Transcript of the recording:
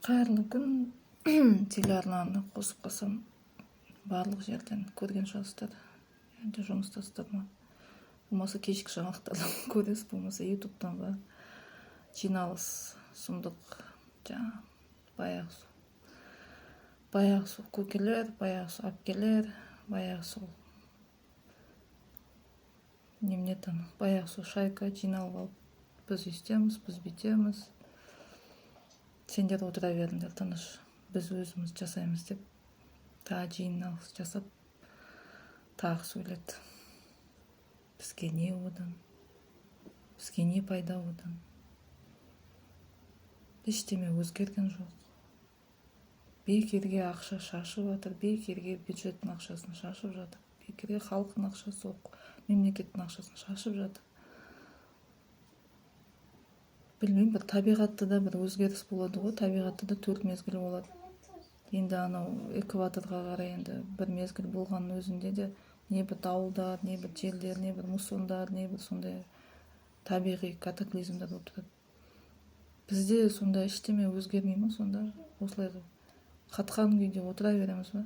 Кайырлуу күн. Телеарнаны косуп калсам баардык жерден көрген шығарсыздар. Енді жұмыстасыздар ма? Болмаса кечки жаңалыктардан көресиз, болмаса ютубтан ба жиналыс сумдук жаңа баягы сол көкелер, баягы сол апкелер, баягы сол немнетен баягы сол шайка жиналып алып біз өйстеміз, біз бүйтеміз, сендер отыра беріңдер тыныш, біз өзіміз жасаймыз деп тағы жиналыс жасап тағы сөйледі. Бізге не одан, бізге не пайда одан? Ештеме өзгерген жоқ. Бекерге ақша шашып жатыр, бекерге бюджеттің ақшасын шашып жатыр, бекерге халықтың ақшасы, мемлекеттің ақшасын шашып жатыр. Білмеймін, бір табиғатта да бір өзгеріс болады ғой, табиғатта да 4 мезгіл болады. Енді анау экваторға қарай енді бір мезгіл болғанның өзінде де не бір дауылдар, не бір желдер, не бір муссондар, не бір сондай табиғи катаклизмдар болып тұрады. Бізде сонда ештеме өзгермей ма? Сонда осылай қатқан күйде отыра береміз ба?